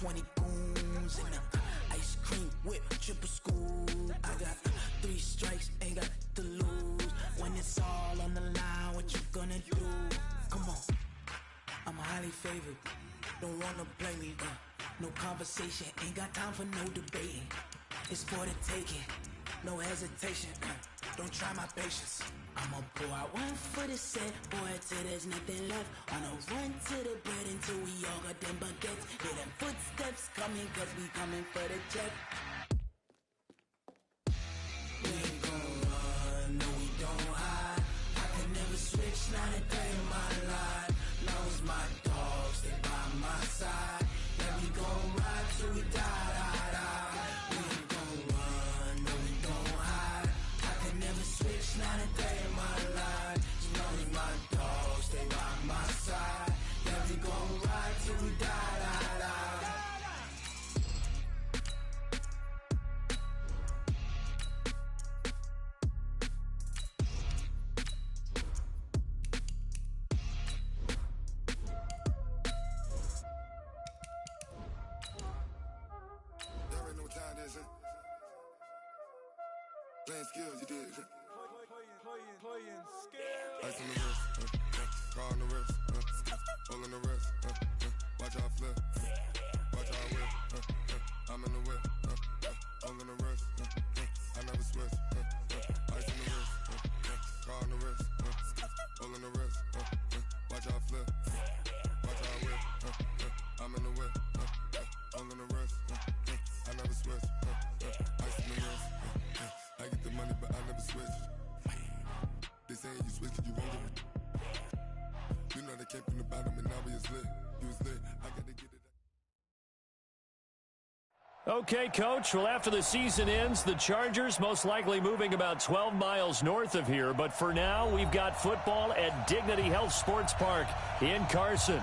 20 goons and ice cream whip, triple school. I got 3 strikes, ain't got to lose. When it's all on the line, what you gonna do? Come on, I'm highly favored. Don't wanna play me, no conversation, ain't got time for no debating. It's for the taking, no hesitation. Don't try my patience. I'ma pour out one for the set, boy, till there's nothing left. On a run to the bread until we all got them baguettes. Hear them footsteps coming, cause we coming for the check. We ain't gon' run, no we don't hide. I can never switch, not a day in my life. Now it's my dogs, they by my side. Yeah, we gon' ride till we die, die, die. We ain't gon' run, no we don't hide. I can never switch, not a day in my life. As long as my dogs, they by my side. Yeah, we gon' ride till we die, die, die. Playing skills, you did. Playing skills. Ice on the wrist, car on the wrist, hole in the wrist, watch how I flip, watch how I whip, I'm in the whip, hole in the wrist, I never switch, ice on the wrist, car on the wrist, hole in the wrist, watch how I flip, watch how I whip, I'm in the whip, hole in the wrist, I never switch, ice on the wrist. I get the money, but I never switch. They saying you switch, you won't get it. You know they came from the bottom and now we is lit. You was lit, I gotta get it. Okay, Coach. Well, after the season ends, the Chargers most likely moving about 12 miles north of here. But for now, we've got football at Dignity Health Sports Park in Carson.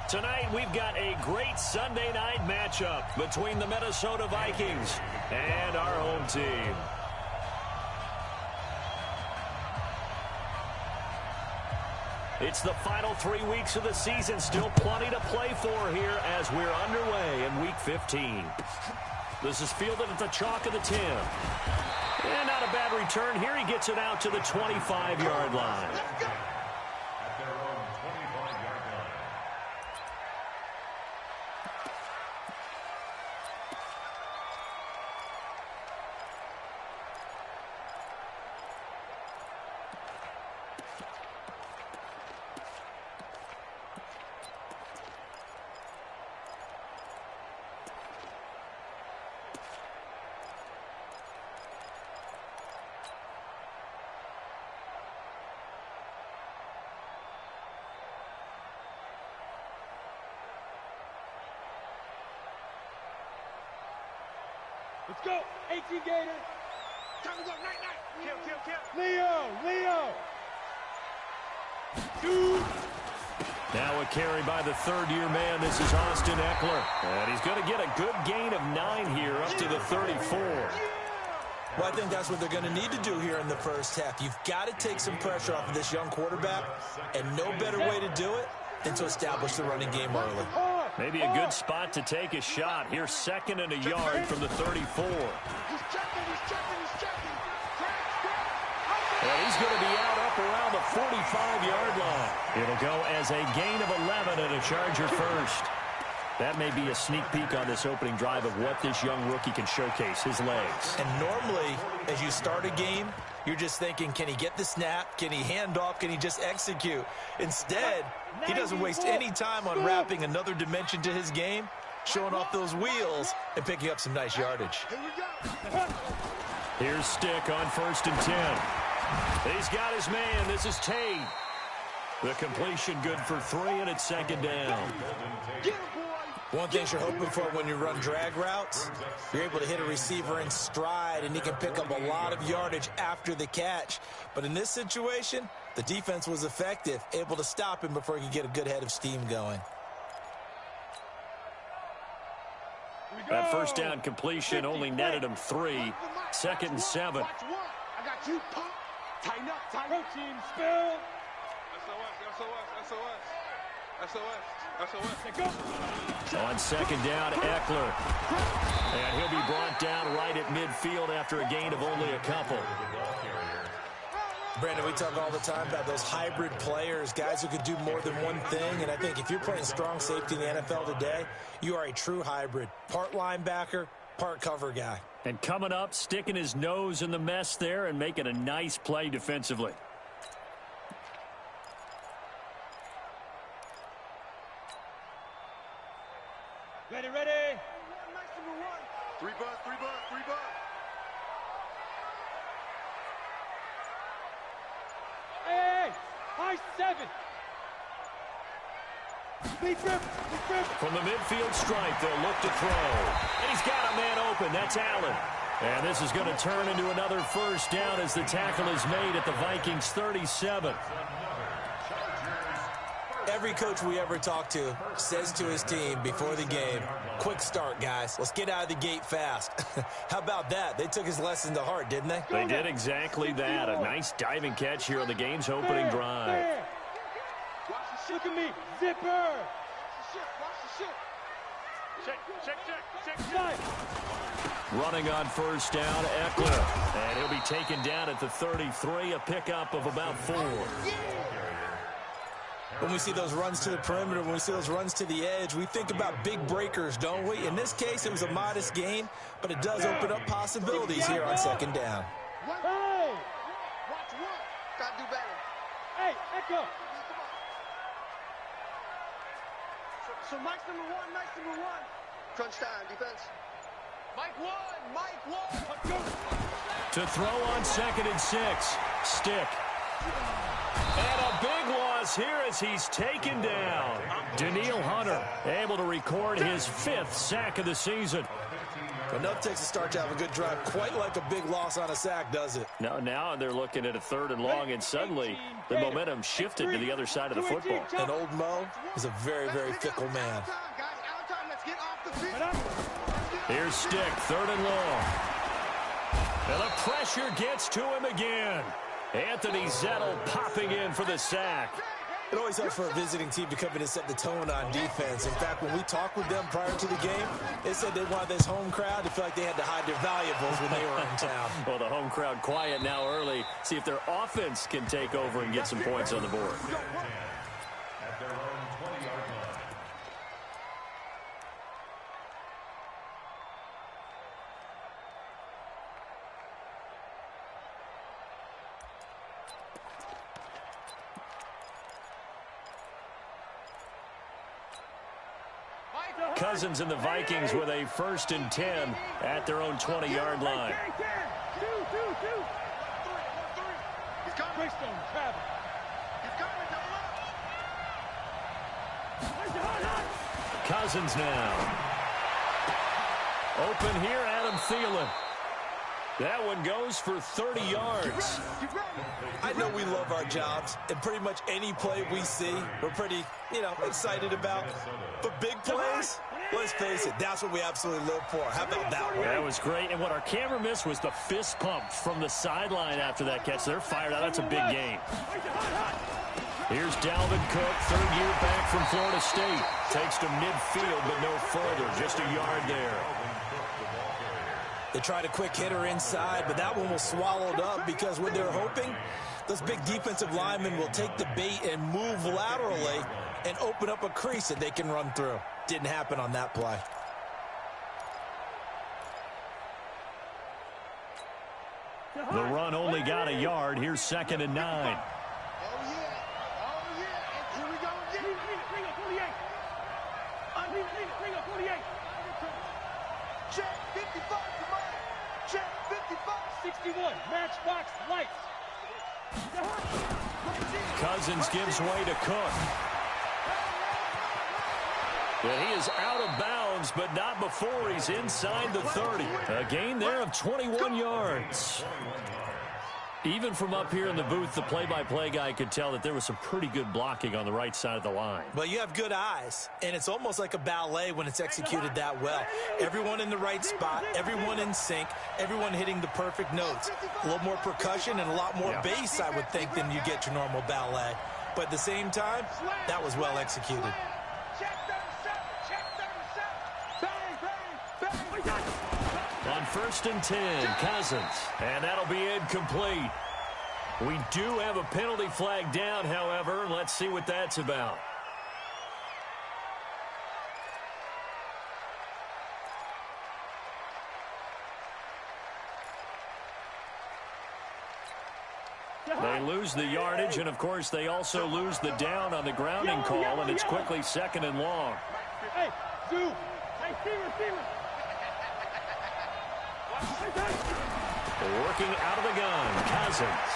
Tonight, we've got a great Sunday night matchup between the Minnesota Vikings and our home team. It's the final 3 weeks of the season. Still plenty to play for here as we're underway in Week 15. This is fielded at the chalk of the 10. And not a bad return here. He gets it out to the 25-yard line. Let's go. 18 Gator. Time to go. Night. Kill. Leo. Dude. Now a carry by the third-year man. This is Austin Eckler. And he's going to get a good gain of 9 here up to the 34. Well, I think that's what they're going to need to do here in the first half. You've got to take some pressure off of this young quarterback, and no better way to do it than to establish the running game early. Maybe a good spot to take a shot. Here's 2nd and a yard from the 34. He's checking. And he's going to be up around the 45-yard line. It'll go as a gain of 11 and a Charger first. That may be a sneak peek on this opening drive of what this young rookie can showcase, his legs. And normally, as you start a game, you're just thinking, can he get the snap? Can he hand off? Can he just execute? Instead, he doesn't waste any time on wrapping another dimension to his game, showing off those wheels, and picking up some nice yardage. Here's Stick on 1st and 10. He's got his man. This is Tate. The completion good for 3, and it's 2nd down. One thing you're hoping for when you run drag routes, you're able to hit a receiver in stride, and he can pick up a lot of yardage after the catch. But in this situation, the defense was effective, able to stop him before he could get a good head of steam going. That first down completion only netted him 3. 2nd and 7. I got you, pump. Tighten up. Team, spill. SOS. On second down, Eckler. And he'll be brought down right at midfield after a gain of only a couple. Brandon, we talk all the time about those hybrid players, guys who could do more than one thing. And I think if you're playing strong safety in the NFL today, you are a true hybrid. Part linebacker, part cover guy. And coming up, sticking his nose in the mess there and making a nice play defensively. Ready, ready. Three bus. Hey, high 7. Big grip. From the midfield stripe, they'll look to throw. And he's got a man open. That's Allen. And this is going to turn into another first down as the tackle is made at the Vikings 37. Every coach we ever talk to says to his team before the game, quick start, guys. Let's get out of the gate fast. How about that? They took his lesson to heart, didn't they? They did exactly that. A nice diving catch here on the game's opening drive. Look at me. Zipper. Running on first down, Eckler. And he'll be taken down at the 33, a pickup of about 4. When we see those runs to the perimeter, when we see those runs to the edge, we think about big breakers, don't we? In this case, it was a modest gain, but it does open up possibilities here on second down. Hey! Watch one. Gotta do better. Hey, Echo! So Mike's number one. Crunch time, defense. Mike one. To throw on 2nd and 6. Stick. And a big loss here as he's taken down. Daniil Hunter able to record his 5th sack of the season. Enough takes a start to have a good drive. Quite like a big loss on a sack, does it? Now they're looking at a 3rd and long, and suddenly the momentum shifted to the other side of the football. And old Mo is a very, very fickle man. Here's Stick, 3rd and long. And the pressure gets to him again. Anthony Zettel popping in for the sack. It always helps for a visiting team to come in and set the tone on defense. In fact, when we talked with them prior to the game, they said they wanted this home crowd to feel like they had to hide their valuables when they were in town. Well, the home crowd quiet now early. See if their offense can take over and get some points on the board. At their own 20-yard line. Cousins and the Vikings with a 1st and 10 at their own 20-yard line. Cousins now. Open here, Adam Thielen. That one goes for 30 yards. I know we love our jobs, and pretty much any play we see, we're pretty, excited about. But big plays, let's face it, that's what we absolutely live for. How about that one? That was great, and what our camera missed was the fist pump from the sideline after that catch. They're fired out. That's a big game. Here's Dalvin Cook, 3rd year back from Florida State. Takes to midfield, but no further, just a yard there. They tried a quick hitter inside, but that one was swallowed up because when they're hoping, those big defensive linemen will take the bait and move laterally and open up a crease that they can run through. Didn't happen on that play. The run only got a yard. Here's 2nd and 9. Oh, yeah. Here we go again. Bring up 48. Bring up 48. Check 55. Check 55. 61. Matchbox lights. Cousins gives way to Cook. And he is out of bounds, but not before he's inside the 30. A gain there of 21 yards. Even from up here in the booth, the play-by-play guy could tell that there was some pretty good blocking on the right side of the line. Well, you have good eyes, and it's almost like a ballet when it's executed that well. Everyone in the right spot, everyone in sync, everyone hitting the perfect notes. A little more percussion and a lot more bass, I would think, than you get your normal ballet. but at the same time, that was well executed. Check 37. Check 37. Bang, bang, bang. On 1st and 10, Cousins. And that'll be incomplete. We do have a penalty flag down, however. Let's see what that's about. They lose the yardage, and, of course, they also lose the down on the grounding call, and it's quickly 2nd and long. Hey, Sue. Hey, receiver. Working out of the gun, Cousins.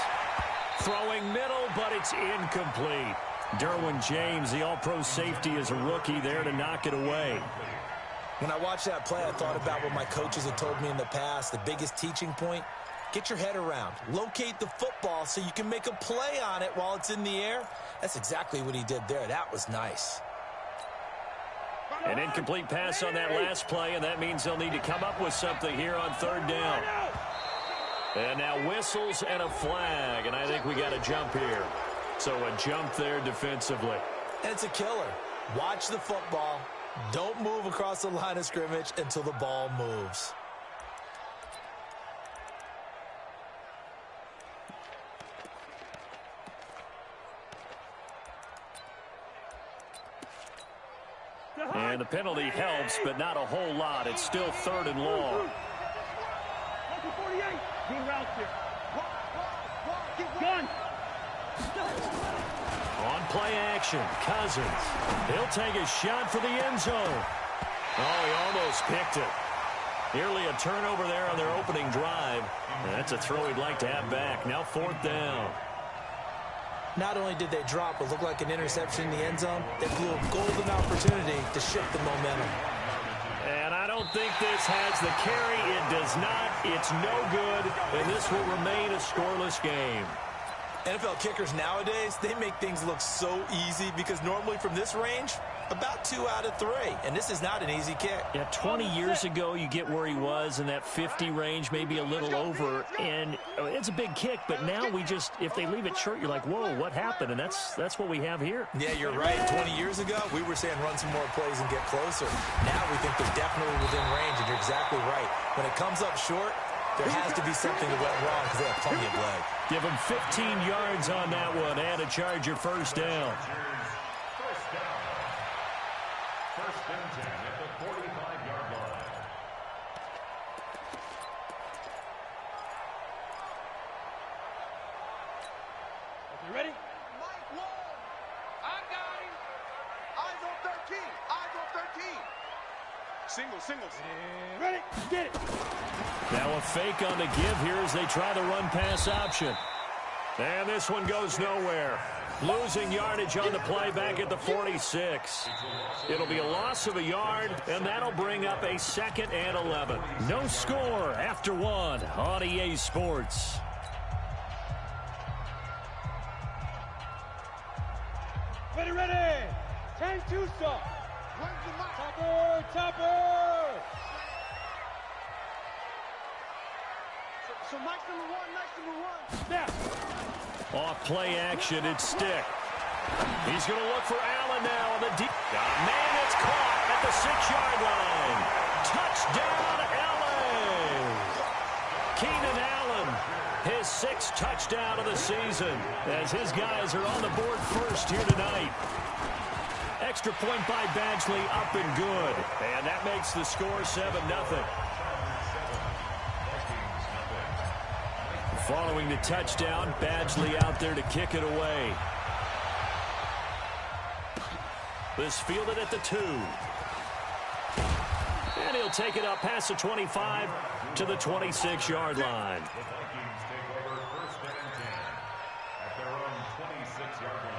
Throwing middle, but it's incomplete. Derwin James, the all-pro safety, is a rookie there to knock it away. When I watched that play, I thought about what my coaches had told me in the past. The biggest teaching point, get your head around. Locate the football so you can make a play on it while it's in the air. That's exactly what he did there. That was nice. An incomplete pass on that last play, and that means they'll need to come up with something here on 3rd down. And now whistles and a flag, and I think we got a jump here. So a jump there defensively. And it's a killer. Watch the football. Don't move across the line of scrimmage until the ball moves. And the penalty helps, but not a whole lot. It's still 3rd and long. 48. Good route here. Gun. On play action, Cousins. He'll take a shot for the end zone. Oh, he almost picked it. Nearly a turnover there on their opening drive. And that's a throw he'd like to have back. Now 4th down. Not only did they drop what looked like an interception in the end zone, they blew a golden opportunity to shift the momentum. And I don't think this has the carry. It does not. It's no good. And this will remain a scoreless game. NFL kickers nowadays, they make things look so easy because normally from this range, about 2 out of 3. And this is not an easy kick. Yeah, 20 years ago, you get where he was in that 50 range, maybe a little over. And it's a big kick, but now we just, if they leave it short, you're like, whoa, what happened? And that's what we have here. Yeah, you're right. 20 years ago, we were saying run some more plays and get closer. Now we think they're definitely within range, and you're exactly right. When it comes up short, there has to be something that went wrong because they have plenty of leg. Give him 15 yards on that one and a Charger 1st down. First and 10 at the 45-yard line. You ready? Mike Wall. I got him. Eyes on 13. Eyes on 13. Singles. Ready? Get it. Now a fake on the give here as they try the run-pass option. And this one goes nowhere. Losing yardage on the play back at the 46. It'll be a loss of a yard, and that'll bring up a 2nd and 11. No score after 1 on EA Sports. Ready. 10-2 stop. Where's the mic? Topper. So Mike's number one. Snap. Off play action, it's Stick. He's going to look for Allen now on the deep. Man, it's caught at the 6-yard line. Touchdown, LA. Keenan Allen, his 6th touchdown of the season, as his guys are on the board first here tonight. Extra point by Badgley, up and good. And that makes the score 7-0. Following the touchdown, Badgley out there to kick it away. This fielded at the 2. And he'll take it up past the 25 to the 26-yard line. The Vikings take over 1st and 10 at their own 26-yard line.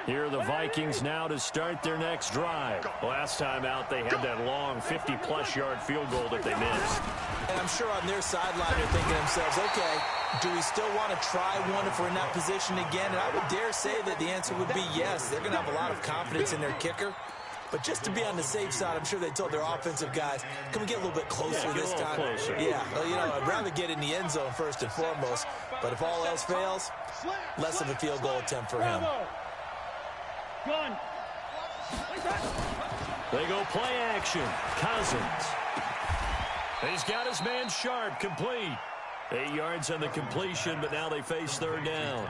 Here are the Vikings now to start their next drive. Last time out, they had that long 50-plus yard field goal that they missed. And I'm sure on their sideline they're thinking to themselves, okay, do we still want to try one if we're in that position again? And I would dare say that the answer would be yes. They're going to have a lot of confidence in their kicker. But just to be on the safe side, I'm sure they told their offensive guys, can we get a little bit closer this time? Closer. Yeah, well, you know, I'd rather get in the end zone first and foremost. But if all else fails, less of a field goal attempt for him. Gun. They go play action. Cousins. He's got his man Sharp, complete. 8 yards on the completion, but now they face third down.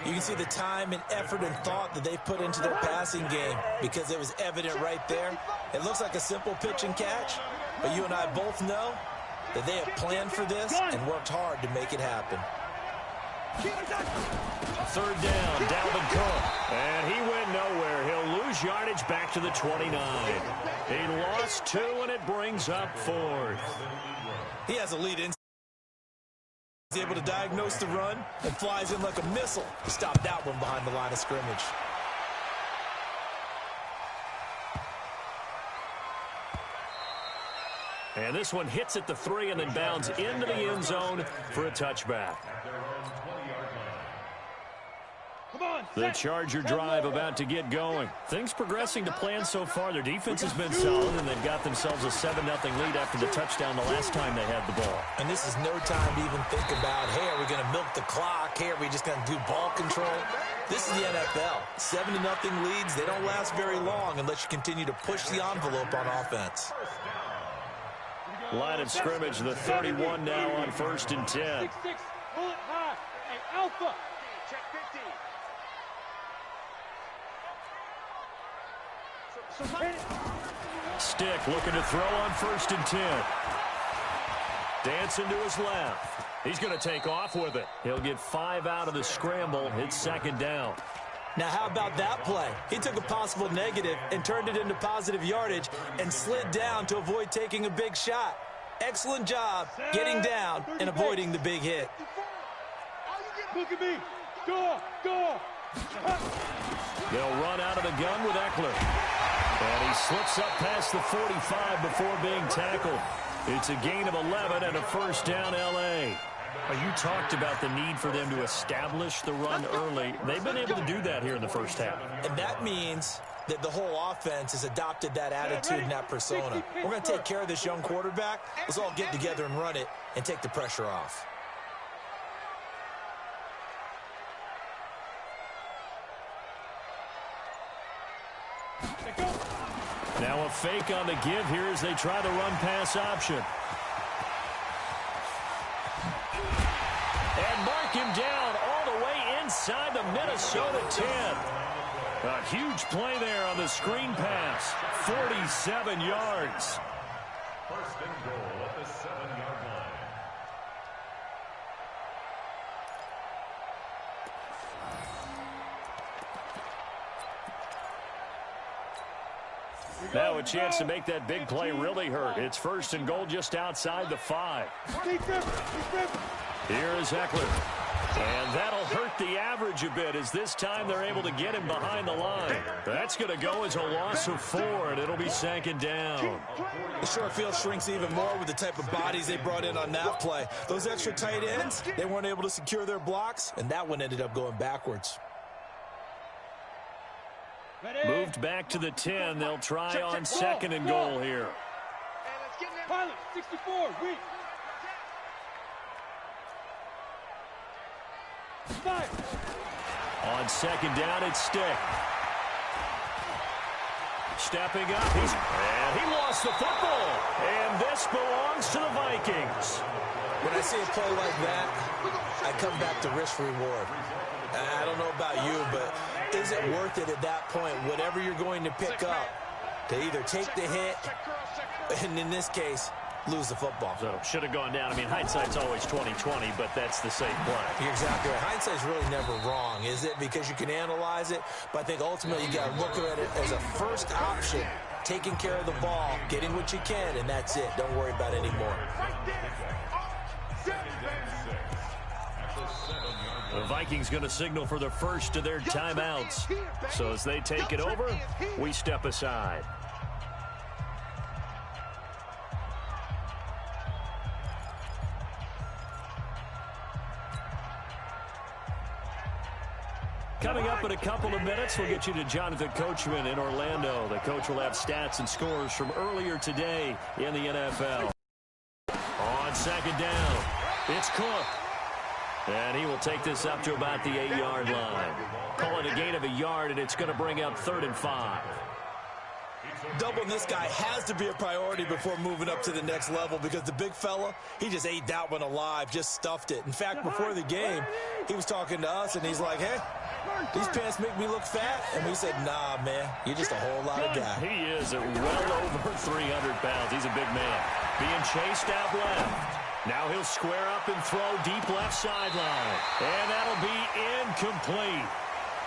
You can see the time and effort and thought that they put into their passing game because it was evident right there. It looks like a simple pitch and catch, but you and I both know that they have planned for this and worked hard to make it happen. Third down, Dalvin Cook. And he went nowhere. He'll lose yardage back to the 29. He lost 2, and it brings up fourth. He has a lead in. He's able to diagnose the run and flies in like a missile to stop that one behind the line of scrimmage. And this one hits at the 3 and then bounds into the end zone for a touchback. The Charger drive about to get going. Things progressing to plan so far. Their defense has been solid, and they've got themselves a 7-0 lead after the touchdown the last time they had the ball. And this is no time to even think about, hey, are we going to milk the clock? Hey, are we just going to do ball control? This is the NFL. 7-0 leads, they don't last very long unless you continue to push the envelope on offense. Line of scrimmage, the 31 now on 1st and 10. 6-6, pull it high. Hey, Alpha. Check 50. Stick looking to throw on 1st and 10. Dancing to his left. He's going to take off with it. He'll get 5 out of the scramble. It's second down. Now, how about that play? He took a possible negative and turned it into positive yardage and slid down to avoid taking a big shot. Excellent job getting down and avoiding the big hit. Look at me. Go. They'll run out of the gun with Eckler. And he slips up past the 45 before being tackled. It's a gain of 11 and a first down, L.A. You talked about the need for them to establish the run early. They've been able to do that here in the first half. And that means that the whole offense has adopted that attitude and that persona. We're going to take care of this young quarterback. Let's all get together and run it and take the pressure off. Now a fake on the give here as they try the run-pass option. And mark him down all the way inside the Minnesota 10. A huge play there on the screen pass. 47 yards. First and goal at the 7-yard line. Now a chance to make that big play really hurt. It's first and goal just outside the 5. Here is Eckler. And that'll hurt the average a bit as this time they're able to get him behind the line. That's going to go as a loss of 4, and it'll be second down. The short field shrinks even more with the type of bodies they brought in on that play. Those extra tight ends, they weren't able to secure their blocks, and that one ended up going backwards. Moved back to the 10. They'll try on second and goal here. Pilot, 64, weak. 5. On second down, it's Stick. Stepping up, and he lost the football. And this belongs to the Vikings. When I see a play like that, I come back to risk-reward. I don't know about you, but is it worth it at that point, whatever you're going to pick up, to either take the hit, and in this case, lose the football? So, should have gone down. I mean, hindsight's always 20/20, but that's the safe play. You're exactly right. Hindsight's really never wrong, is it? Because you can analyze it, but I think ultimately you got to look at it as a first option, taking care of the ball, getting what you can, and that's it. Don't worry about it anymore. At the 7-yard line. The Vikings going to signal for the first of their timeouts. So as they take it over, we step aside. Coming up in a couple of minutes, we'll get you to Jonathan Coachman in Orlando. The coach will have stats and scores from earlier today in the NFL. On second down, it's Cook. And he will take this up to about the 8-yard line. Call it a gain of a yard, and it's going to bring up 3rd and 5. Doubling this guy has to be a priority before moving up to the next level because the big fella, he just ate that one alive, just stuffed it. In fact, before the game, he was talking to us, and he's like, hey, these pants make me look fat. And we said, nah, man, you're just a whole lot of guy. He is at well over 300 pounds. He's a big man. Being chased out left. Now he'll square up and throw deep left sideline. And that'll be incomplete.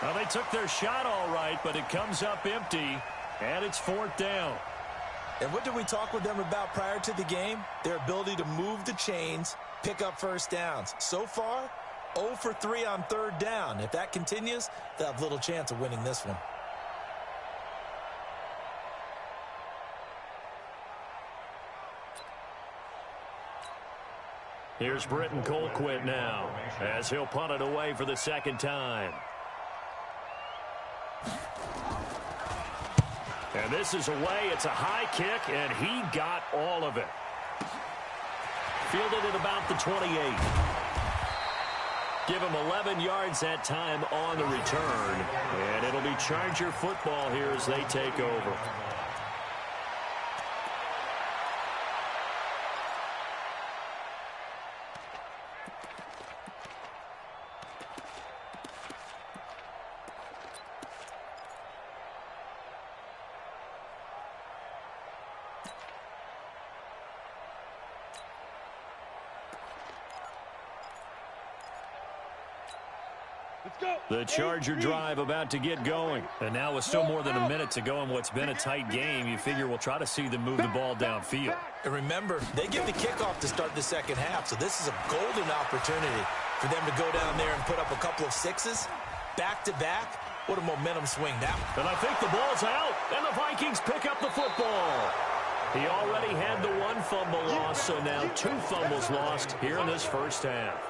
Well, they took their shot all right, but it comes up empty. And it's 4th down. And what did we talk with them about prior to the game? Their ability to move the chains, pick up first downs. So far, 0 for 3 on 3rd down. If that continues, they'll have little chance of winning this one. Here's Britton Colquitt now as he'll punt it away for the 2nd time. And this is away. It's a high kick, and he got all of it. Fielded at about the 28. Give him 11 yards that time on the return. And it'll be Charger football here as they take over. The Charger drive about to get going. And now with still more than a minute to go in what's been a tight game, you figure we'll try to see them move the ball downfield. And remember, they give the kickoff to start the second half, so this is a golden opportunity for them to go down there and put up a couple of sixes. Back-to-back, what a momentum swing now. And I think the ball's out, and the Vikings pick up the football. He already had the 1 fumble loss, so now 2 fumbles lost here in this first half.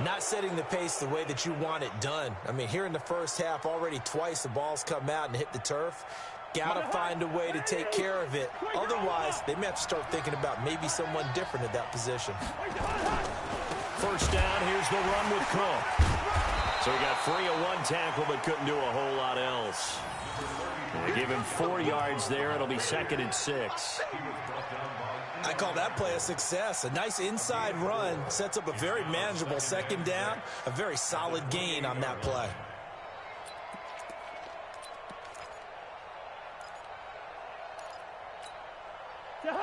Not setting the pace the way that you want it done. I mean, here in the first half, already twice the ball's come out and hit the turf. Got to find a way to take care of it. Otherwise, they may have to start thinking about maybe someone different at that position. First down, here's the run with Cook. So he got free of 1 tackle but couldn't do a whole lot else. They give him 4 yards there. It'll be 2nd and 6. I call that play a success. A nice inside run sets up a very manageable 2nd down. A very solid gain on that play.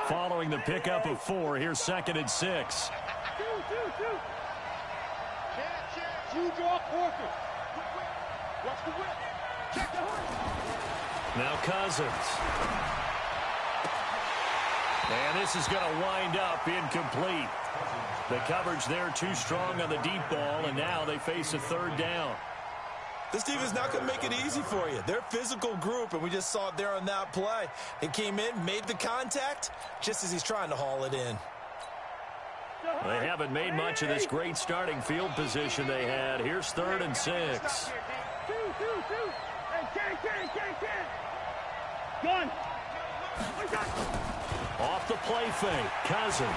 Following the pickup of 4, here's 2nd and 6. Now Cousins. And this is going to wind up incomplete. The coverage there too strong on the deep ball, and now they face a 3rd down. This team is not going to make it easy for you. They're a physical group, and we just saw it there on that play. It came in, made the contact, just as he's trying to haul it in. They haven't made much of this great starting field position they had. Here's 3rd and 6. Gun. Off the play fake, Cousins.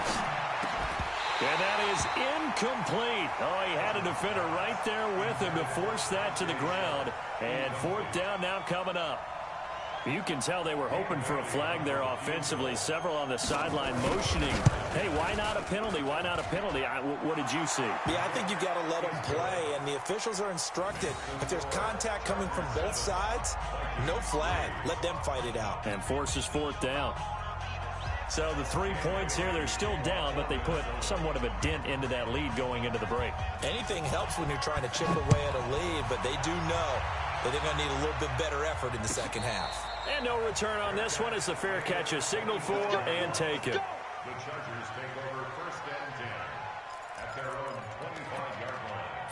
And that is incomplete. Oh, he had a defender right there with him to force that to the ground. And 4th down now coming up. You can tell they were hoping for a flag there offensively. Several on the sideline motioning. Hey, why not a penalty? Why not a penalty? What did you see? Yeah, I think you got to let them play, and the officials are instructed. If there's contact coming from both sides, no flag. Let them fight it out. And forces 4th down. So the 3 points here, they're still down, but they put somewhat of a dent into that lead going into the break. Anything helps when you're trying to chip away at a lead, but they do know that they're going to need a little bit better effort in the second half. And no return on this one as the fair catch is signaled for and taken. The Chargers take over 1st and 10 at their own 25-yard line.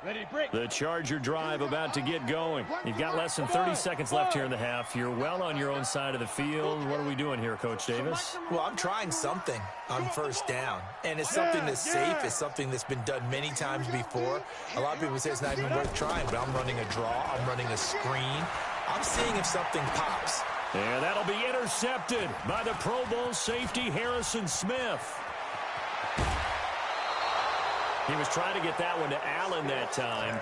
The Charger drive about to get going. You've got less than 30 seconds left here in the half. You're well on your own side of the field. What are we doing here, Coach Davis? Well, I'm trying something on first down, and it's something that's safe. It's something that's been done many times before. A lot of people say it's not even worth trying, but I'm running a draw. I'm running a screen. I'm seeing if something pops. And that'll be intercepted by the Pro Bowl safety Harrison Smith. He was trying to get that one to Allen that time.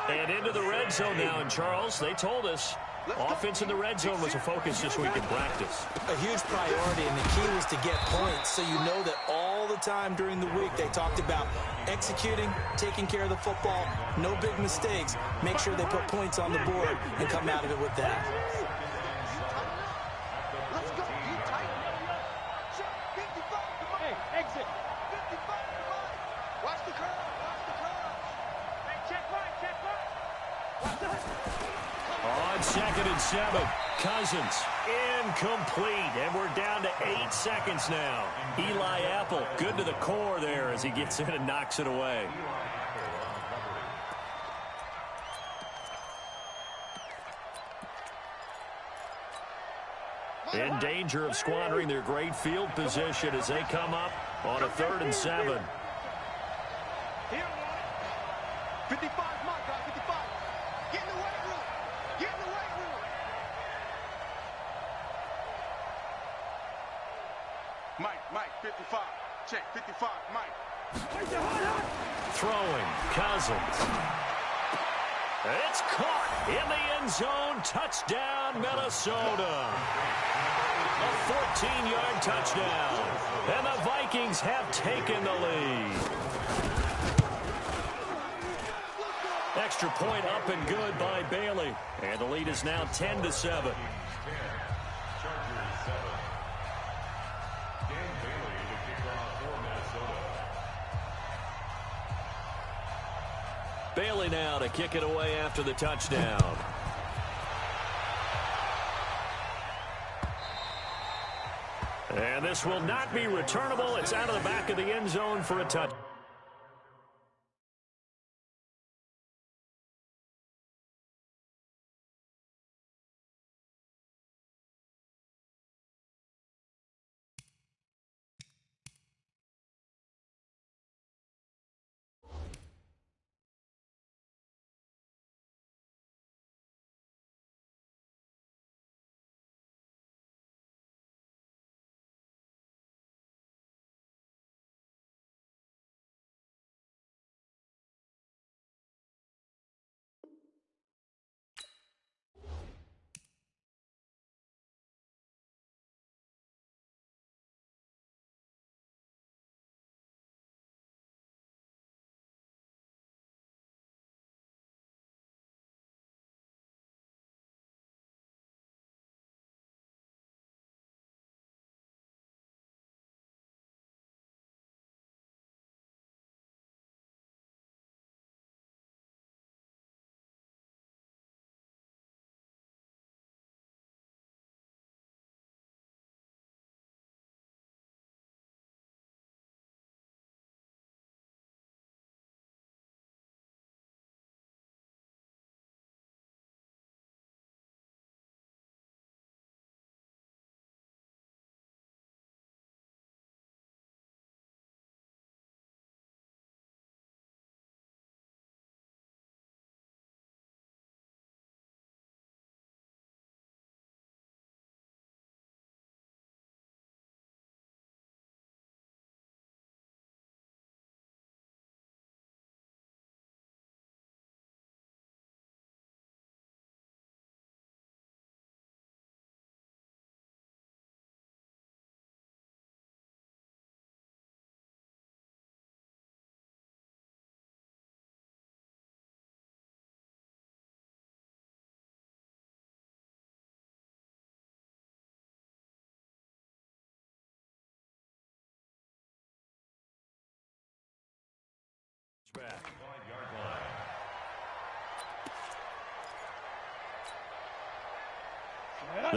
And into the red zone now. And, Charles, they told us offense in the red zone was a focus this week in practice. A huge priority, and the key was to get points, so you know that all the time during the week they talked about executing, taking care of the football, no big mistakes, make sure they put points on the board and come out of it with that. On 2nd and 7, Cousins incomplete, and we're down to 8 seconds now. Eli Apple good to the core there as he gets in and knocks it away. In danger of squandering their great field position as they come up on a 3rd and 7. 55, my guy, 55. Get in the weight room. Get in the weight room. Mike, 55. Check, 55, Mike. Throwing, Cousins. It's caught in the end zone. Touchdown, Minnesota. A 14-yard touchdown. And the Vikings have taken the lead. Extra point up and good by Bailey. And the lead is now 10-7. Bailey now to kick it away after the touchdown. And this will not be returnable. It's out of the back of the end zone for a touch.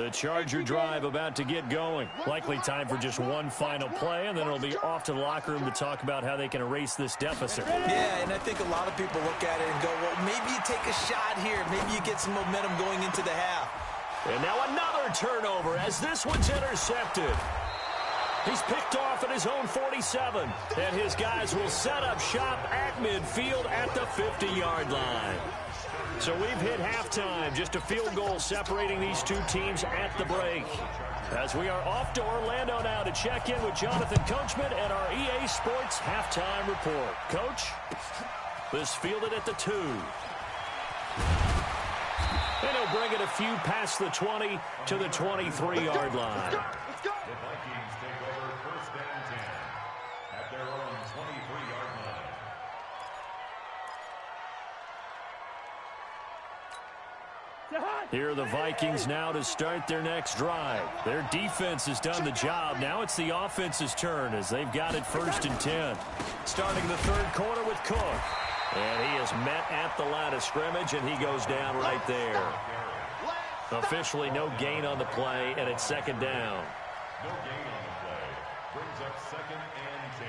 The Charger drive about to get going. Likely time for just one final play, and then it'll be off to the locker room to talk about how they can erase this deficit. Yeah, and I think a lot of people look at it and go, well, maybe you take a shot here. Maybe you get some momentum going into the half. And now another turnover as this one's intercepted. He's picked off at his own 47, and his guys will set up shop at midfield at the 50-yard line. So we've hit halftime, just a field goal separating these two teams at the break. As we are off to Orlando now to check in with Jonathan Coachman and our EA Sports halftime report. Coach, this fielded at the 2. And he'll bring it a few past the 20 to the 23-yard line. The Vikings take over first and 10 at their own 23-yard line. Here are the Vikings now to start their next drive. Their defense has done the job. Now it's the offense's turn as they've got it first and 10. Starting the third quarter with Cook. And he is met at the line of scrimmage, and he goes down right there. Officially no gain on the play, and it's second down. No gain on the play. Brings up second and 10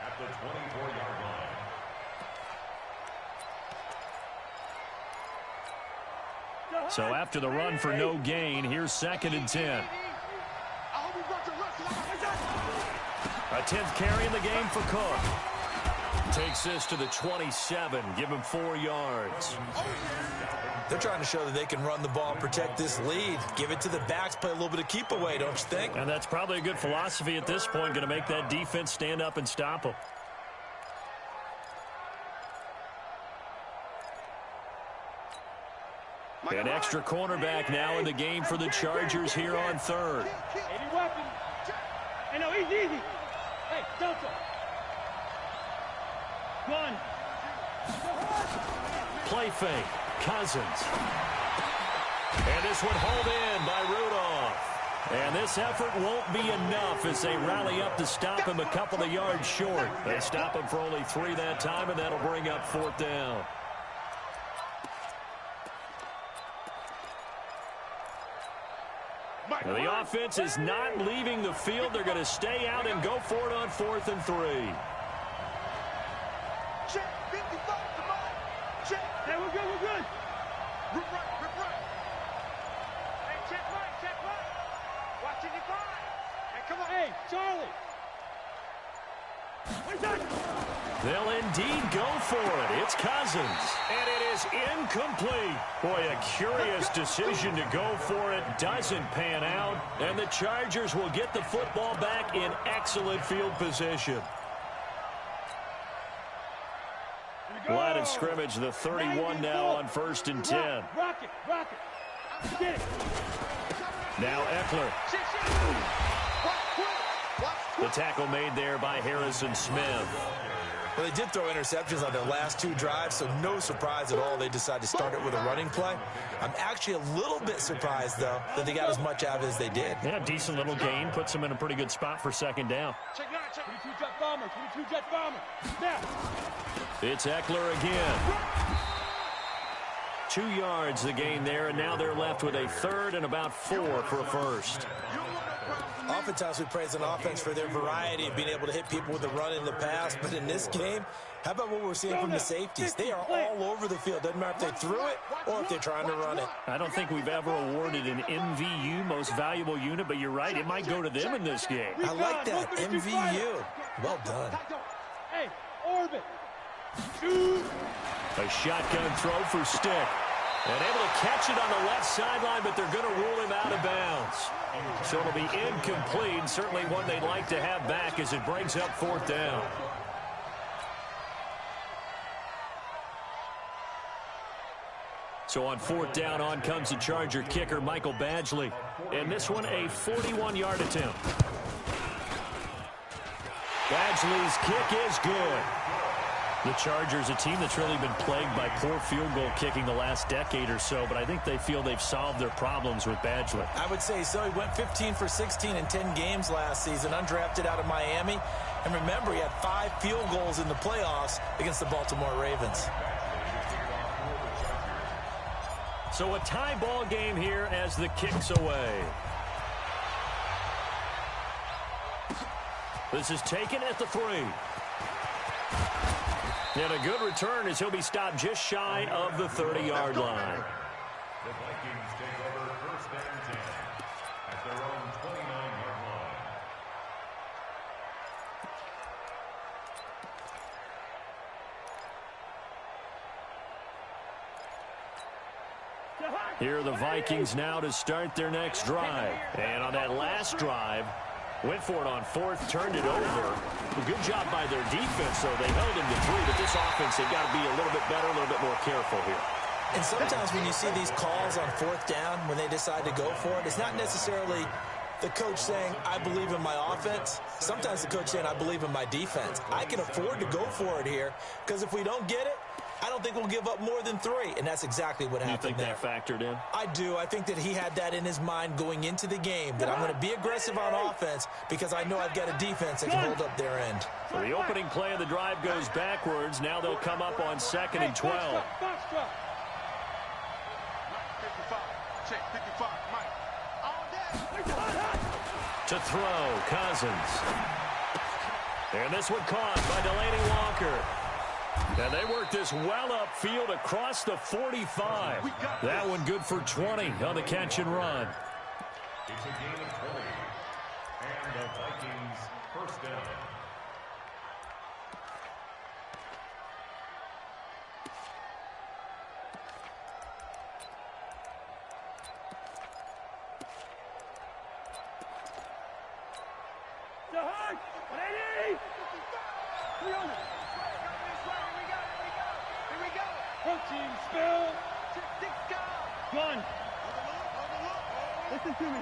at the 24-yard line. So after the run for no gain, here's second and 10. A 10th carry in the game for Cook. Takes this to the 27. Give him 4 yards. They're trying to show that they can run the ball and protect this lead. Give it to the backs, play a little bit of keep away, don't you think? And that's probably a good philosophy at this point. Going to make that defense stand up and stop them. An extra cornerback now in the game for the Chargers here on third. Any weapon. Hey, no, easy. Hey, Delta. One. Play fake. Cousins. And this one hauled in by Rudolph. And this effort won't be enough as they rally up to stop him a couple of yards short. They stop him for only 3 that time, and that'll bring up 4th down. Now the offense is not leaving the field. They're going to stay out and go for it on 4th and 3. Check, 55, come on. Check. Hey, we're good, we're good. Rip right, rip right. Hey, check right. Watching your five. Hey, come on. Hey, Charlie. What's that? They'll indeed go for it. It's Cousins. And it is incomplete. Boy, a curious decision to go for it. Doesn't pan out. And the Chargers will get the football back in excellent field position. Line of scrimmage, the 31 now on 1st and 10. Rock it. Get it. Now Eckler. The tackle made there by Harrison Smith. Well, they did throw interceptions on their last 2 drives, so no surprise at all they decided to start it with a running play. I'm actually a little bit surprised, though, that they got as much out of it as they did. Yeah, decent little gain. Puts them in a pretty good spot for second down. Check 22 jet bomber. Now. It's Eckler again. 2 yards the gain there, and now they're left with a 3rd and about 4 for a first. Oftentimes we praise an offense for their variety of being able to hit people with the run in the pass, but in this game, how about what we're seeing from the safeties? They are all over the field. Doesn't matter if they threw it or if they're trying to run it. I don't think we've ever awarded an MVU, most valuable unit, but you're right, it might go to them in this game. I like that, MVU. Well done. Hey, orbit. Shoot. A shotgun throw for Stick. And able to catch it on the left sideline, but they're going to rule him out of bounds. So it'll be incomplete. Certainly one they'd like to have back as it brings up 4th down. So on 4th down, on comes the Charger kicker, Michael Badgley. And this one, a 41-yard attempt. Badgley's kick is good. The Chargers, a team that's really been plagued by poor field goal kicking the last decade or so, but I think they feel they've solved their problems with Badgley. I would say so. He went 15 for 16 in 10 games last season, undrafted out of Miami. And remember, he had 5 field goals in the playoffs against the Baltimore Ravens. So a tie ball game here as the kick's away. This is taken at the 3. And a good return as he'll be stopped just shy of the 30-yard line. The Vikings take over first and 10 at their own 29-yard line. Here are the Vikings now to start their next drive. And on that last drive, went for it on 4th, turned it over. Good job by their defense, though. They held him to 3, but this offense, they've got to be a little bit better, a little bit more careful here. And sometimes when you see these calls on 4th down, when they decide to go for it, it's not necessarily the coach saying, I believe in my offense. Sometimes the coach saying, I believe in my defense. I can afford to go for it here, because if we don't get it, I don't think we'll give up more than 3, and that's exactly what happened there. You think that factored in? I do. I think that he had that in his mind going into the game, that I'm going to be aggressive on offense because I know I've got a defense that can hold up their end. So the opening play of the drive goes backwards. Now they'll come up on 2nd and 12. 55. Check 55. Mike. To throw, Cousins. And this one caught by Delaney Walker. And they work this well upfield across the 45. That one good for 20 on the catch and run. It's a gain of 20. And the Vikings first down. Team spill. Gun. Listen to me.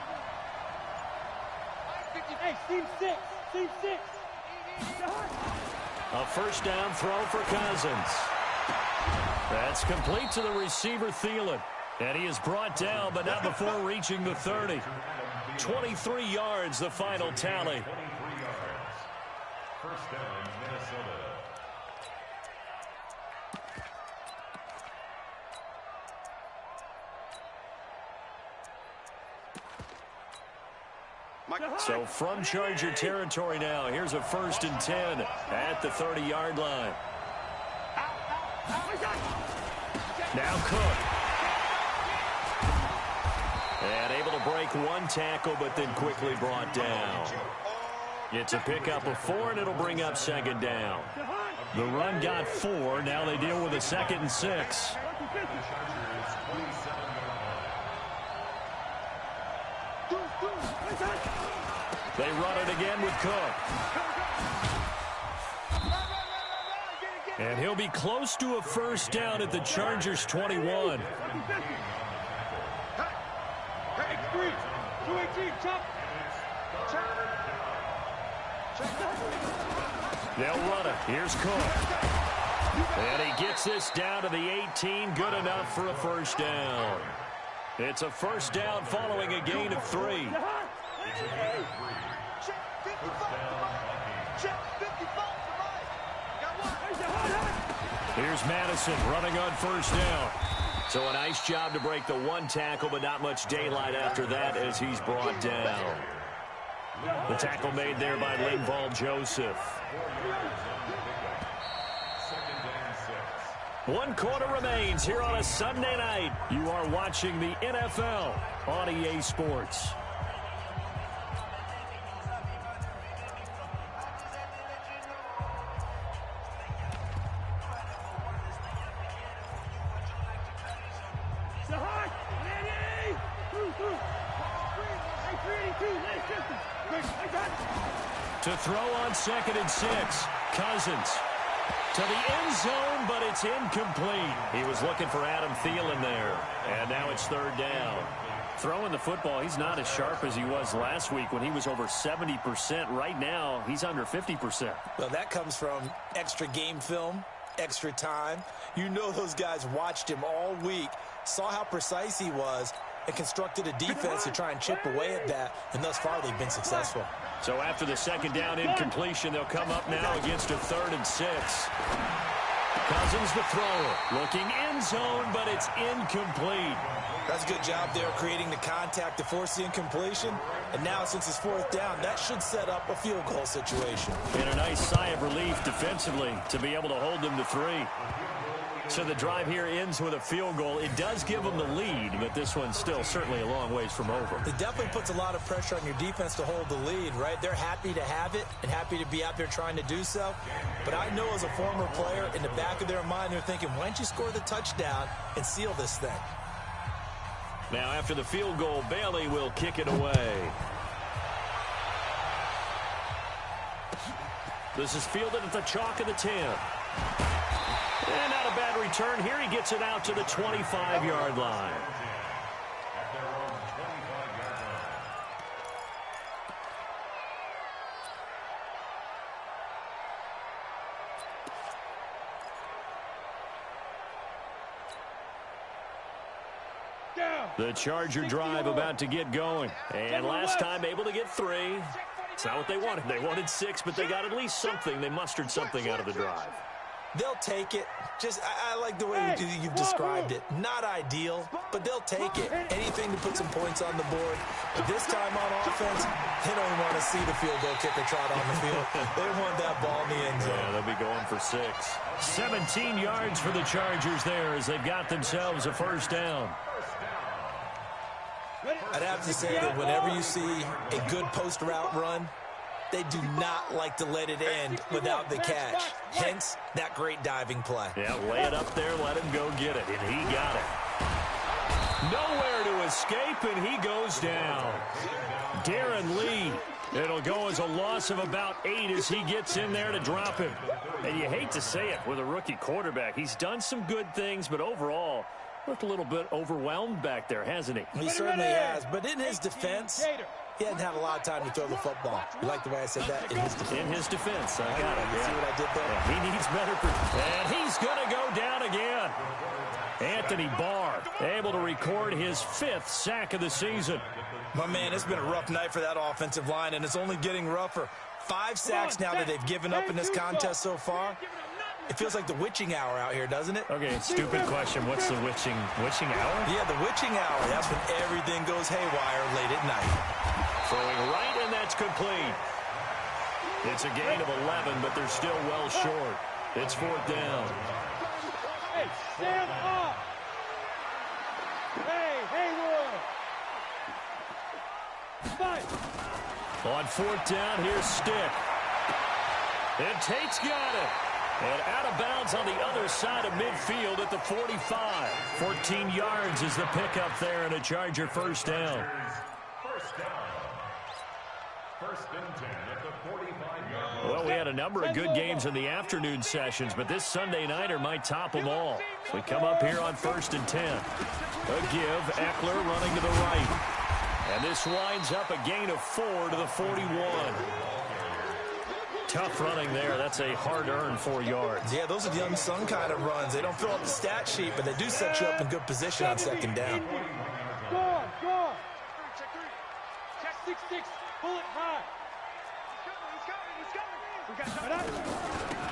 Hey, team 6. Team 6. A first down throw for Cousins. That's complete to the receiver, Thielen. And he is brought down, but not before reaching the 30. 23 yards, the final tally. 23 yards. First down, Minnesota. So from Charger territory now, here's a 1st and 10 at the 30-yard line. Now Cook. And able to break one tackle, but then quickly brought down. It's a pickup of 4, and it'll bring up 2nd down. The run got 4. Now they deal with a 2nd and 6. They run it again with Cook. And he'll be close to a first down at the Chargers' 21. They'll run it. Here's Cook. And he gets this down to the 18. Good enough for a first down. It's a first down following a gain of 3. Here's Madison running on first down. So a nice job to break the one tackle, but not much daylight after that as he's brought down. The tackle made there by Linval Joseph. 1 quarter remains here on a Sunday night. You are watching the NFL on EA Sports. To throw on 2nd and 6, Cousins. To the end zone, but it's incomplete. He was looking for Adam Thielen there. And now it's 3rd down. Throwing the football, he's not as sharp as he was last week when he was over 70%. Right now, he's under 50%. Well, that comes from extra game film, extra time. You know those guys watched him all week, saw how precise he was, and constructed a defense to try and chip away at that. And thus far, they've been successful. So after the 2nd down incompletion, they'll come up now against a 3rd and 6. Cousins the thrower. Looking end zone, but it's incomplete. That's a good job there creating the contact to force the incompletion. And now, since it's fourth down, that should set up a field goal situation. And a nice sigh of relief defensively to be able to hold them to 3. So the drive here ends with a field goal. It does give them the lead, but this one's still certainly a long ways from over. It definitely puts a lot of pressure on your defense to hold the lead, right? They're happy to have it and happy to be out there trying to do so. But I know as a former player, in the back of their mind, they're thinking, why don't you score the touchdown and seal this thing? Now after the field goal, Bailey will kick it away. This is fielded at the chalk of the 10. And not a bad return here. He gets it out to the 25-yard line. The Charger drive about to get going. And last time able to get 3. It's not what they wanted. They wanted 6, but they got at least something. They mustered something out of the drive. They'll take it. I like the way you've described it. Not ideal, but they'll take it. Anything to put some points on the board. But this time on offense, they don't want to see the field goal kicker trot on the field. They want that ball in the end zone. Yeah, they'll be going for 6. 17 yards for the Chargers there as they've got themselves a first down. I'd have to say that whenever you see a good post route run, they do not like to let it end without the catch. Hence, that great diving play. Yeah, lay it up there, let him go get it, and he got it. Nowhere to escape, and he goes down. Darren Lee. It'll go as a loss of about 8 as he gets in there to drop him. And you hate to say it with a rookie quarterback. He's done some good things, but overall, looked a little bit overwhelmed back there, hasn't he? He certainly has, but in his defense, he hadn't had a lot of time to throw the football. You like the way I said that? In his defense. In his defense, I got it. See what I did there? Yeah, he needs better. And he's going to go down again. Anthony Barr able to record his 5th sack of the season. My man, it's been a rough night for that offensive line, and it's only getting rougher. 5 sacks now that they've given up in this contest so far. It feels like the witching hour out here, doesn't it? Okay, stupid question. What's the witching hour? Yeah, the witching hour. That's when everything goes haywire late at night. Throwing right, and that's complete. It's a gain of 11, but they're still well short. It's 4th down. Hey, stand up! Hey, Roy! Fight! On 4th down, here's Stick. And Tate's got it. And out of bounds on the other side of midfield at the 45. 14 yards is the pickup there and a Charger first down. First down. First and 10 at the 45-yard line. Well, we had a number of good games in the afternoon sessions, but this Sunday nighter might top them all. So we come up here on 1st and 10. A give, Eckler running to the right. And this winds up a gain of 4 to the 41. Tough running there. That's a hard-earned 4 yards. Yeah, those are the unsung kind of runs. They don't fill up the stat sheet, but they do set you up in good position on 2nd down. Go! Check 6-6. Pull it high. He's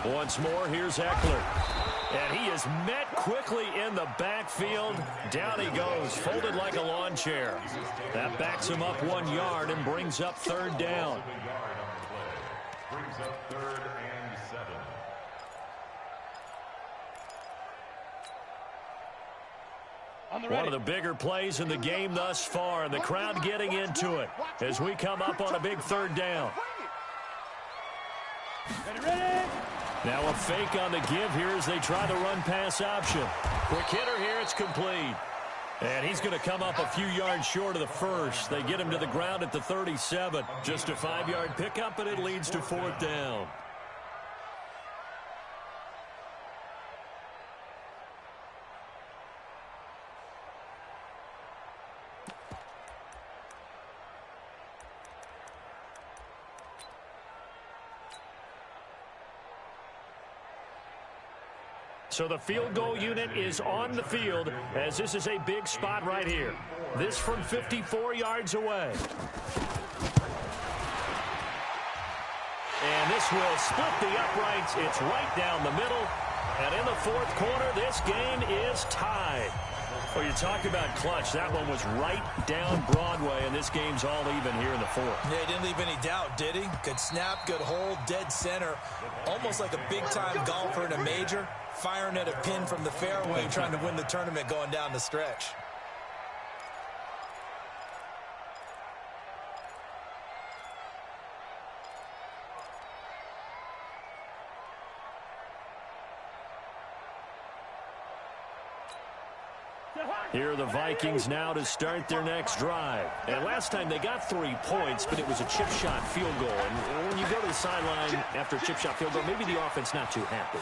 coming. Once more, here's Eckler. And he is met quickly in the backfield. Down he goes, folded like a lawn chair. That backs him up 1 yard and brings up 3rd down. Brings up 3rd and 7. One of the bigger plays in the game thus far, and the crowd getting into it as we come up on a big 3rd down. Ready? Now a fake on the give here as they try the run-pass option. Quick hitter here, it's complete. And he's going to come up a few yards short of the first. They get him to the ground at the 37. Just a 5-yard pickup, and it leads to 4th down. So the field goal unit is on the field as this is a big spot right here. This from 54 yards away. And this will split the uprights. It's right down the middle. And in the fourth quarter, this game is tied. Well, you talk about clutch. That one was right down Broadway, and this game's all even here in the fourth. Yeah, he didn't leave any doubt, did he? Good snap, good hold, dead center. Almost like a big-time golfer in a major, firing at a pin from the fairway, trying to win the tournament going down the stretch. Here are the Vikings now to start their next drive. And last time they got 3 points, but it was a chip shot field goal. And when you go to the sideline after a chip shot field goal, maybe the offense not too happy.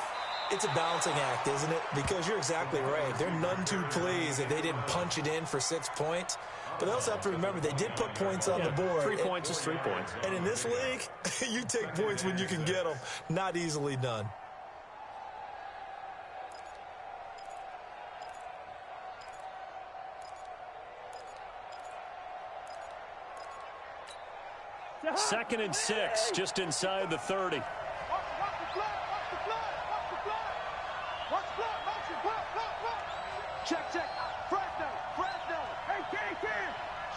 It's a balancing act, isn't it? Because you're exactly right. They're none too pleased that they didn't punch it in for 6 points. But they also have to remember they did put points on the board. 3 points is 3 points. And in this league, you take points when you can get them. Not easily done. Second and 6, just inside the 30. Watch the blood, watch the blood, watch the blood. Watch the blood, watch the blood, blood. Check, check. Fresno. Hey, Ken.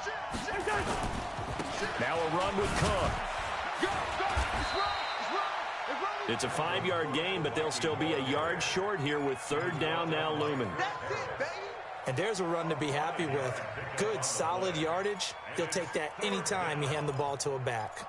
Shit. Now a run with Cook. Go. It's run. It's a 5-yard gain, but they'll still be a yard short here with third down now looming. That's it, baby. And there's a run to be happy with. Good, solid yardage. You'll take that anytime you hand the ball to a back.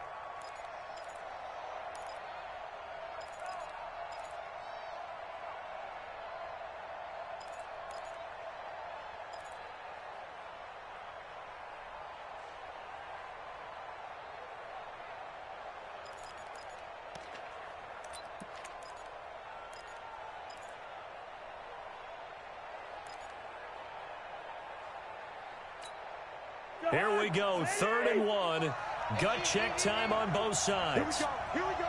Here we go, 3rd and 1. Gut check time on both sides. Here we go.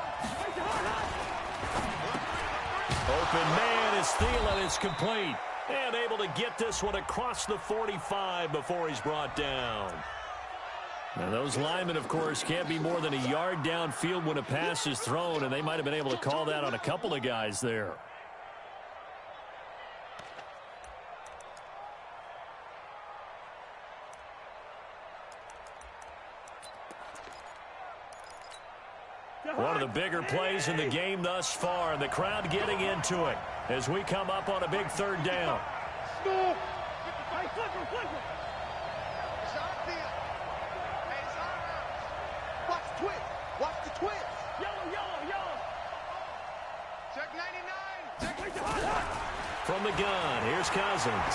Open man is Thielen. It's complete. And able to get this one across the 45 before he's brought down. Now those linemen, of course, can't be more than a yard downfield when a pass is thrown, and they might have been able to call that on a couple of guys there. One of the bigger plays in the game thus far, and the crowd getting into it as we come up on a big 3rd down. Hey, flip him. It's our field. Hey, it's our house. Watch the twist. Watch the twist. Yellow. Check 99. From the gun, here's Cousins.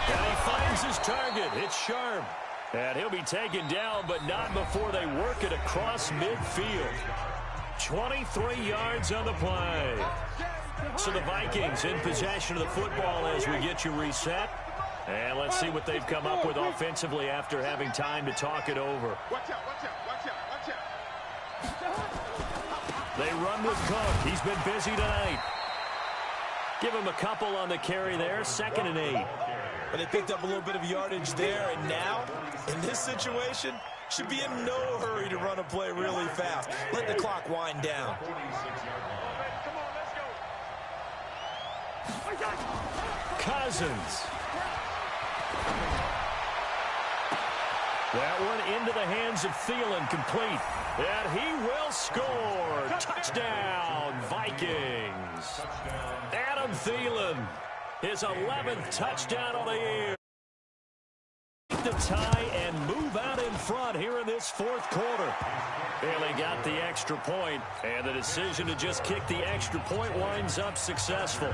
And he finds his target. It's Sharp. And he'll be taken down, but not before they work it across midfield. 23 yards on the play. So the Vikings in possession of the football as we get you reset. And let's see what they've come up with offensively after having time to talk it over. Watch out. They run with Cook. He's been busy tonight. Give him a couple on the carry there. 2nd and 8. But they picked up a little bit of yardage there, and now, in this situation, should be in no hurry to run a play really fast. Let the clock wind down. Cousins. That one into the hands of Thielen, complete. And he will score. Touchdown, Vikings. Adam Thielen, his 11th touchdown on the year. The tie and move out in front here in this 4th quarter. Bailey got the extra point, and the decision to just kick the extra point winds up successful.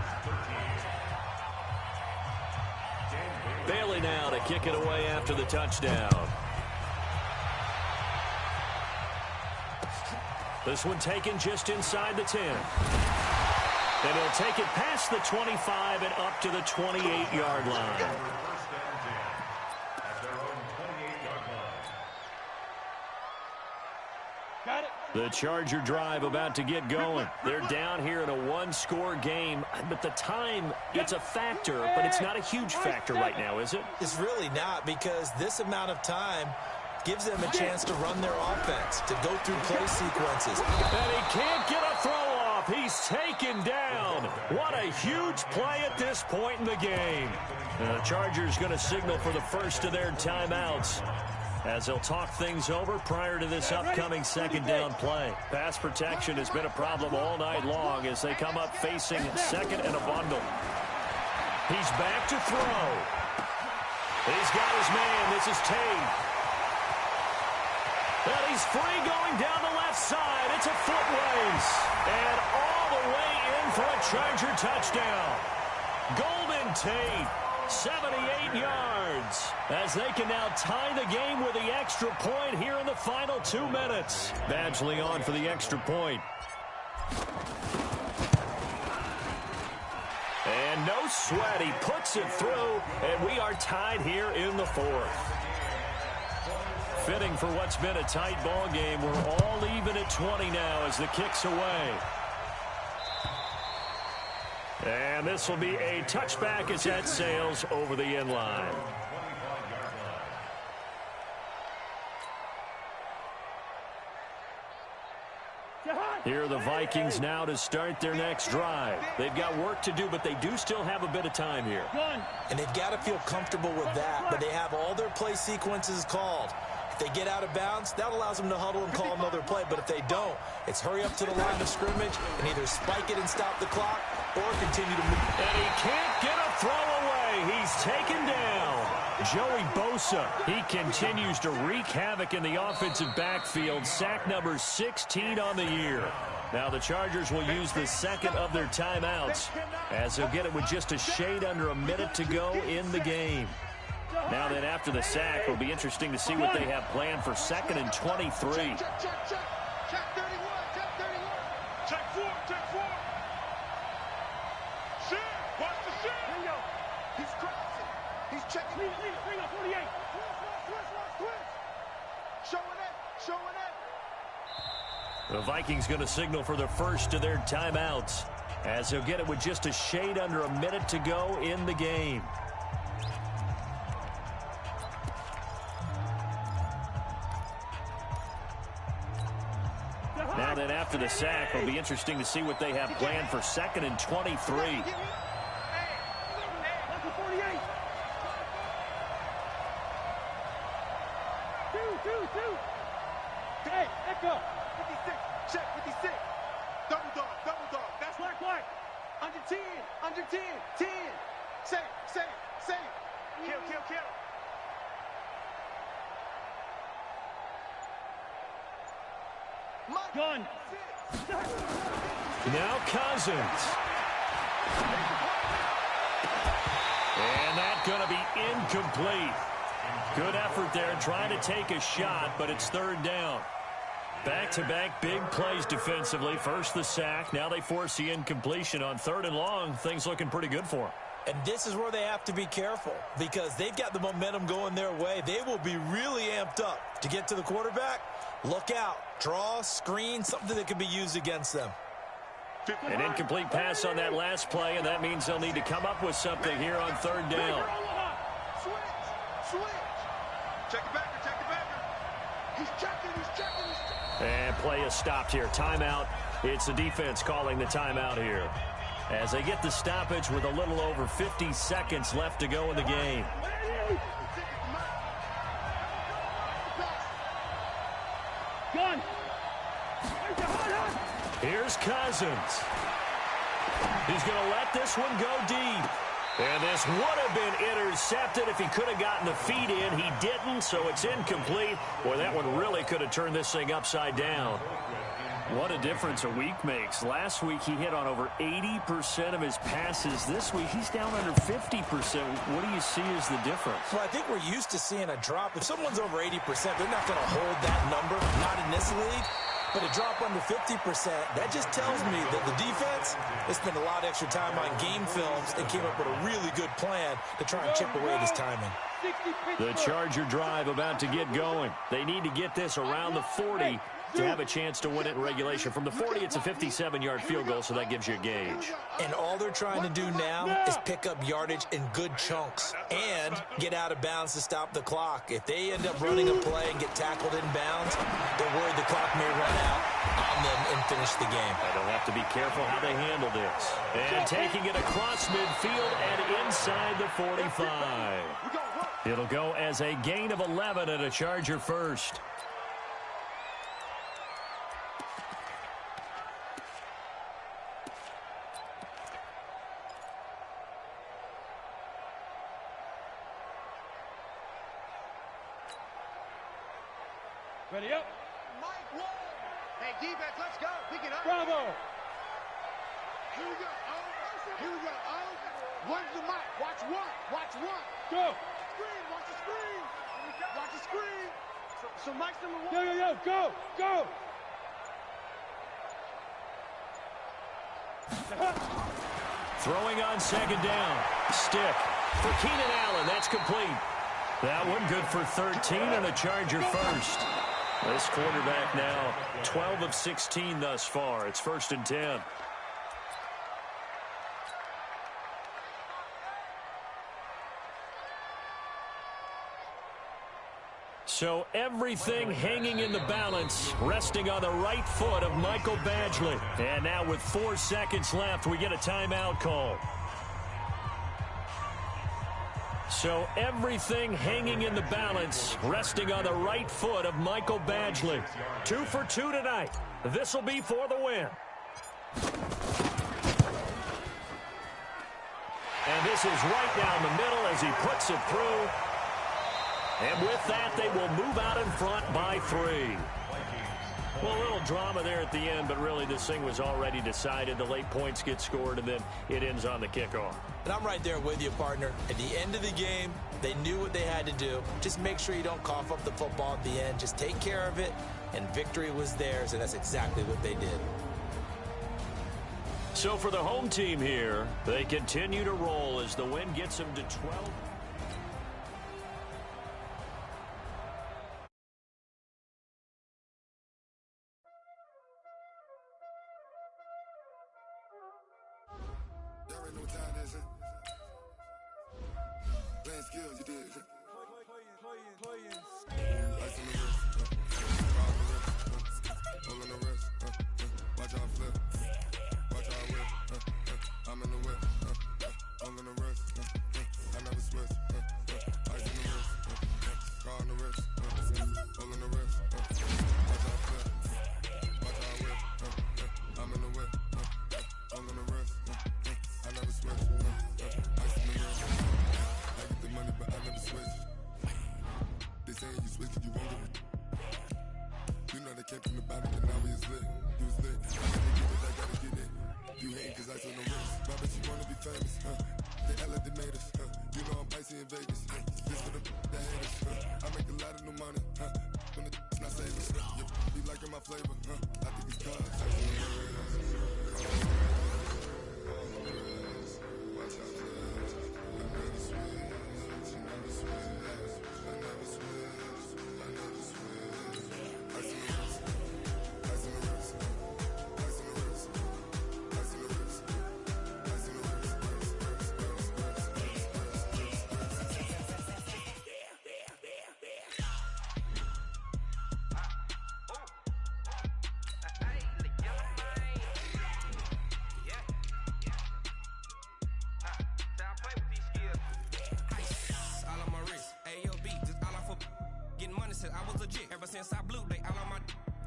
Bailey now to kick it away after the touchdown. This one taken just inside the 10. And he'll take it past the 25 and up to the 28-yard line. Got it. The Charger drive about to get going. They're down here in a 1-score game, but the time, it's a factor, but it's not a huge factor right now, is it? It's really not, because this amount of time gives them a chance to run their offense, to go through play sequences. And he can't get a throw off. off. He's taken down. What a huge play at this point in the game. The Chargers going to signal for the first of their timeouts, as they'll talk things over prior to this upcoming second down play. Pass protection has been a problem all night long as they come up facing second and a bundle. He's back to throw. He's got his man. This is Tate. And he's free going down the left side. It's a foot race. And all the way in for a Charger touchdown. Golden Tate, 78 yards, as they can now tie the game with the extra point here in the final 2 minutes. Badgley on for the extra point. And no sweat. He puts it through, and we are tied here in the fourth. Fitting for what's been a tight ball game. We're all even at 20 now as the kick's away. And this will be a touchback as that sails over the end line. Here are the Vikings now to start their next drive. They've got work to do, but they do still have a bit of time here. And they've got to feel comfortable with that, but they have all their play sequences called. If they get out of bounds, that allows them to huddle and call another play. But if they don't, it's hurry up to the line of scrimmage and either spike it and stop the clock or continue to move. And he can't get a throw away. He's taken down. Joey Bosa, he continues to wreak havoc in the offensive backfield. Sack number 16 on the year. Now the Chargers will use the second of their timeouts, as they'll get it with just a shade under a minute to go in the game. Now then, after the sack, it'll be interesting to see what they have planned for second and 23. Check 31, check 31. Check 4, check 4. Shit, watch the shit. Bingo. He's crossing. He's checking. Bring up 48. Twist. Showing it. The Vikings going to signal for the first of their timeouts, as they'll get it with just a shade under a minute to go in the game. Now then, after the sack, it'll be interesting to see what they have planned for second and 23. Hey, echo. 56. Check 56. Double dog. That's black. Under 10. 10. Say. Kill. Gun. Now Cousins. And that's going to be incomplete. Good effort there trying to take a shot, but it's third down. Back-to-back big plays defensively. First the sack. Now they force the incompletion on third and long. Things looking pretty good for them. And this is where they have to be careful, because they've got the momentum going their way. They will be really amped up to get to the quarterback. Look out. Draw, screen, something that can be used against them. An incomplete pass on that last play, and that means they'll need to come up with something here on third down. Switch. Check it back. He's checking. And play is stopped here. Timeout. It's the defense calling the timeout here, as they get the stoppage with a little over 50 seconds left to go in the game. Gun. Here's Cousins. He's going to let this one go deep. And this would have been intercepted if he could have gotten the feet in. He didn't, so it's incomplete. Boy, that one really could have turned this thing upside down. What a difference a week makes. Last week he hit on over 80% of his passes. This week he's down under 50%. What do you see as the difference? Well, I think we're used to seeing a drop. If someone's over 80%, they're not going to hold that number, not in this league. But a drop under 50%, that just tells me that the defense has spent a lot of extra time on game films and came up with a really good plan to try and chip away at his timing. The Charger drive about to get going. They need to get this around the 40 to have a chance to win it in regulation. From the 40, it's a 57-yard field goal, so that gives you a gauge. And all they're trying to do now is pick up yardage in good chunks and get out of bounds to stop the clock. If they end up running a play and get tackled in bounds, they're worried the clock may run out on them and finish the game. They'll have to be careful how they handle this. And taking it across midfield and inside the 45. It'll go as a gain of 11 and a Charger first. Ready up. Mike Wall. Hey, defense, let's go. Pick it up. Bravo. Here we go. Oh, here we go. Oh, one to the mic. Watch one. Watch one. Go. Screen. Watch the screen. Watch the screen. So Mike's number one. Yo. Go. Go. Throwing on second down. Stick for Keenan Allen. That's complete. That one good for 13 and a Charger first. This quarterback now 12 of 16 thus far. It's 1st and 10. So everything hanging in the balance, resting on the right foot of Michael Badgley. And now with 4 seconds left, we get a timeout call. So everything hanging in the balance, resting on the right foot of Michael Badgley. 2 for 2 tonight. This will be for the win. And this is right down the middle as he puts it through. And with that, they will move out in front by 3. Well, a little drama there at the end, but really this thing was already decided. The late points get scored, and then it ends on the kickoff. And I'm right there with you, partner. At the end of the game, they knew what they had to do. Just make sure you don't cough up the football at the end. Just take care of it, and victory was theirs, and that's exactly what they did. So for the home team here, they continue to roll as the win gets them to 12. There ain't no time, that's it. Playing skills, you did. Ice on the wrist, car on the wrist, pull on the wrist, watch out flip, watch out whip, I'm in the whip, pull on the wrist, I never switch, ice on the wrist, car on the wrist, pull on the wrist, watch out flip, watch out whip, I'm in the whip, pull on the wrist, I never switch, ice on the wrist, I get the money but I never switch. They saying you switch and you won't get it. You know they came from the bottom and now we is lit. You was lit. I gotta get it, I gotta get it. You hating cause ice on the wrist. My bitch, you wanna be famous, They act like they made us, You know I'm icy in Vegas, This for the haters, I make a lot of new money, When it's not savings, Be liking my flavor, I think it's cause ice on the wrist. Watch out, I never switch, I never switch. I never switch, I never switch. Ice on the wrist, ice on the wrist, ice on the wrist, ice on the wrist, ice on the All on my wrist, AOB, just all off of getting money since I was legit. Ever since I blew, they all on my.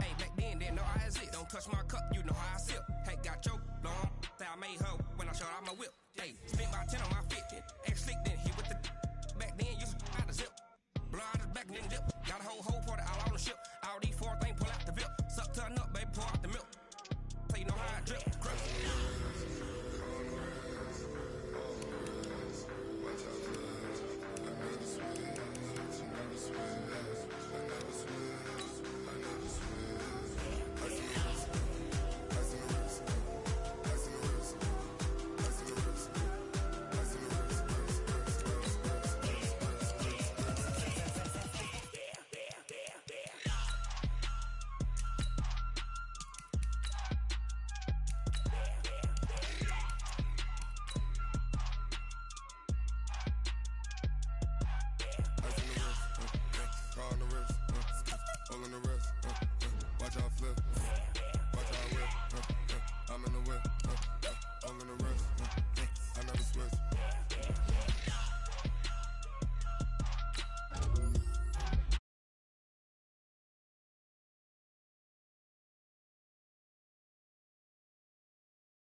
Hey, back then, didn't know I exist. Don't touch my cup, you know how I sip. Hey, got choked, long. Say I made her when I showed out my whip. Hey, spent about 10 on my fit. Ex-slick, then hit with the. Back then, used to out the zip. Blow out the back, then dip. Got a whole party all on the ship. All these 4 things pull out the VIP. Suck to a nut, baby, pour out the milk. So you know how I drip. Crap. I'm in the whip, all in the wrist, I never switch.